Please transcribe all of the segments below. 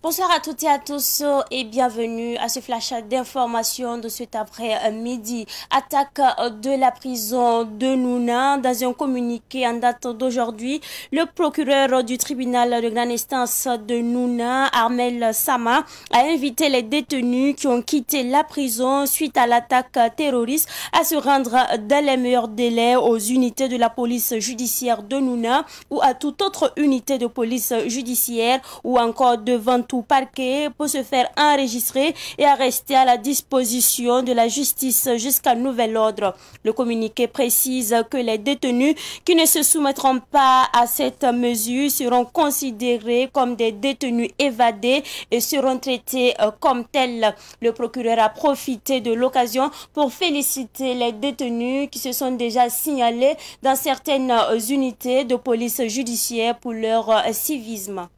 Bonsoir à toutes et à tous et bienvenue à ce flash d'information de cet après-midi. Attaque de la prison de Nouna. Dans un communiqué en date d'aujourd'hui, le procureur du tribunal de grande instance de Nouna, Armel Sama, a invité les détenus qui ont quitté la prison suite à l'attaque terroriste à se rendre dans les meilleurs délais aux unités de la police judiciaire de Nouna ou à toute autre unité de police judiciaire ou encore devant tout parquet pour se faire enregistrer et à rester à la disposition de la justice jusqu'à nouvel ordre. Le communiqué précise que les détenus qui ne se soumettront pas à cette mesure seront considérés comme des détenus évadés et seront traités comme tels. Le procureur a profité de l'occasion pour féliciter les détenus qui se sont déjà signalés dans certaines unités de police judiciaire pour leur civisme.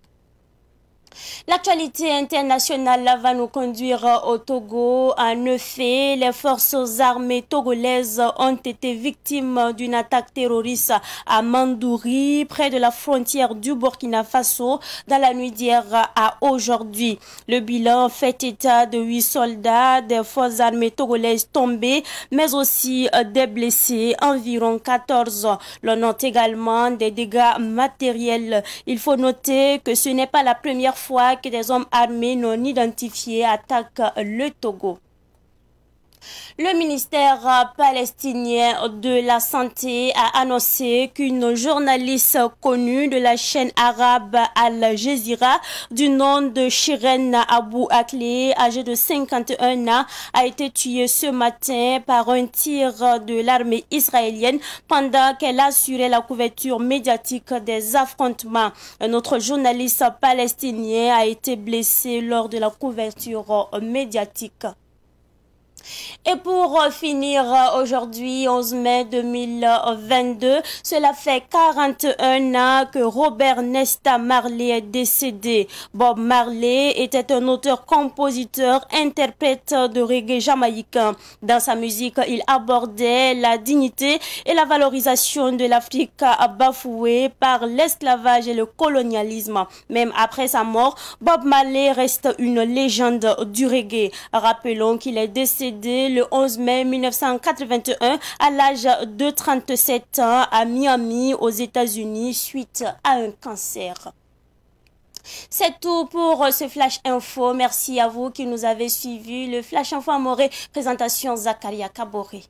L'actualité internationale va nous conduire au Togo. En effet, les forces armées togolaises ont été victimes d'une attaque terroriste à Mandouri, près de la frontière du Burkina Faso, dans la nuit d'hier à aujourd'hui. Le bilan fait état de 8 soldats des forces armées togolaises tombés, mais aussi des blessés, environ 14. L'on note également des dégâts matériels. Il faut noter que ce n'est pas la première fois que des hommes armés non identifiés attaquent le Togo. Le ministère palestinien de la Santé a annoncé qu'une journaliste connue de la chaîne arabe Al Jazeera du nom de Shiren Abou Akleh, âgée de 51 ans, a été tuée ce matin par un tir de l'armée israélienne pendant qu'elle assurait la couverture médiatique des affrontements. Un autre journaliste palestinien a été blessé lors de la couverture médiatique. Et pour finir, aujourd'hui, 11 mai 2022, cela fait 41 ans que Robert Nesta Marley est décédé. Bob Marley était un auteur-compositeur, interprète de reggae jamaïcain. Dans sa musique, il abordait la dignité et la valorisation de l'Afrique bafouée par l'esclavage et le colonialisme. Même après sa mort, Bob Marley reste une légende du reggae. Rappelons qu'il est décédé le 11 mai 1981 à l'âge de 37 ans à Miami aux États-Unis suite à un cancer. C'est tout pour ce Flash Info. Merci à vous qui nous avez suivis. Le Flash Info Amoré, présentation Zakaria Kaboré.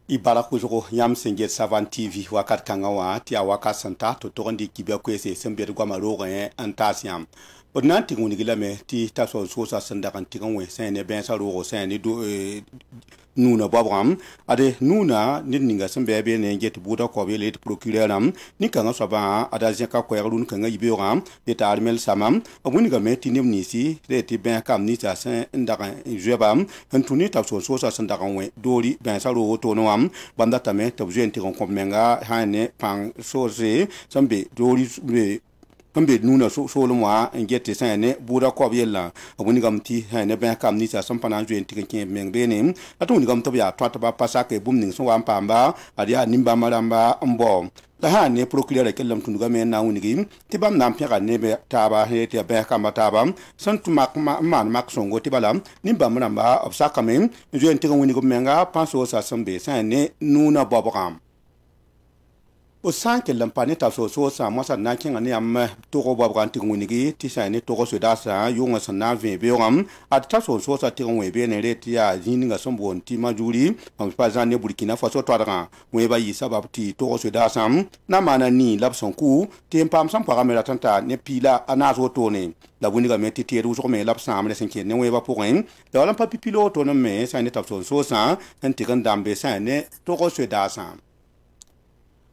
Ibara kujuro yam senget Savan TV wakat kangawa ti awaka santa to tondi kibya kwese sembe gwa maroga antasiam bodnan tinguni gilame ti taso sosa sanda kan tingwe sene ben saro sene do nuna babram ade nuna ninga sembe be ne get buda ko be le procureram ni kanga soba ada jeka ko yarun kanga yiberam eta armel samam abuni ga meti nimni si le ti ben kam ni ta sen ndaka jebam antuni taso sosa sanda kan we dori ben saro to no am banda tame tabjen ti kon menga hane pang soze sambe dori be kambe nuna so lo mwa ngete sane bura ko yella abuni gamti hane ben kam ni sa sampana juen tiken mengbe ne atuni gam tabya twata ba pasake bumning so wam pamba adia nimba maramba mbo la hane procureur kellam tunduga men na unigi tibam nam pya ne be taba he te be kam taba santu man mak songo tibalam nimba maramba obsaka men juen tiken woni go menga panso sa sambe sane nuna bobram o sanke lampane ta so sa mo sa na kinga ne am to go babran ti ngunigi ti sa ne to go so da sa yunga sa na ve be ram at ta so sa ti ngwe be ne re ti ya jininga sombo ti majuri am pa za ne Burkina Faso to adra we ba yi sabab ti to go so da sam na mana ni lab son ku ti pam sam pa kamera tanta ne pila ana zo to ne la buniga me ti ti ru so me lab sam ne senke ne we ba pour en da lam pa pipilo to no me sa ne ta so sa en ti kan dambe sa ne to go so da sam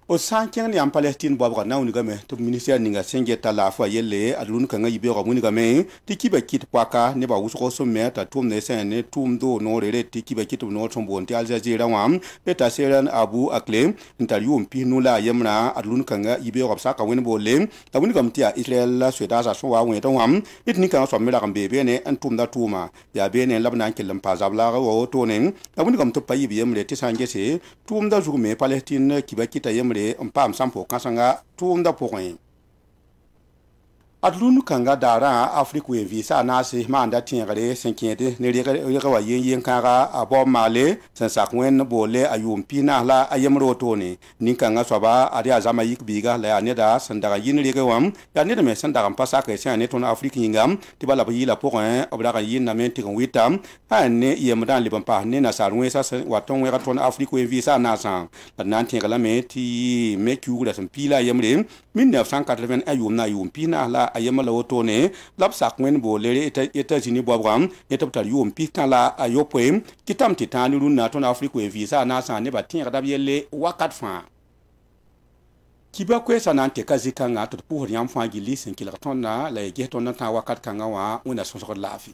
o san keng ni am Palestine bobga na uniga me to ministère ninga senge ta la fa yelle adlun kanga yibe ga muniga me ti kiba kit paka ne ba usko so me ta tum ne sen ne tum do no rere ti kiba kit no tom bon ti Al Jazeera wam beta seran Abu Akle interview mpi nula yemna adlun kanga yibe ga sa ka wen bo le ta muniga mti a Israel la sweda sa so wa wen ta wam it ni kan so me la kan bebe ne an tum da tuma ya be ne labna kelam pa zabla ga wo to ne ta muniga mto pa yibe yemle ti sanje se tum da zugu me Palestine kiba kita yemle on pam sampo kasanga tuunda poin adlunu kanga dara Afrique we visa na se manda tiengare senkede ne rega wa yen kanga abo male sansa kwen bole ayum pina la ayemro toni ninkanga soba ari azama yik biga la ne da sandaga yin rega wam ya ne me sandaga pasa ke sen ne ton Afrique ngam tibala bi la poin obra yin na menti kon witam ha ne yemdan liban pa ne na sarwe sa waton we ton Afrique we visa na san nan tiengala me ti me ku la san pila yemre 1980 ayum na yum pina la ayemala otone lapsak wen bo lere eta jini bobram eta tar yum pita la ayopoem kitam titani runa ton Afrique we visa na san ne batin kada yele wakat fa kiba kwesa nan te kazika nga to pour yam fa gili sen kilton na la ge ton na ta wakat kanga wa una so so lafi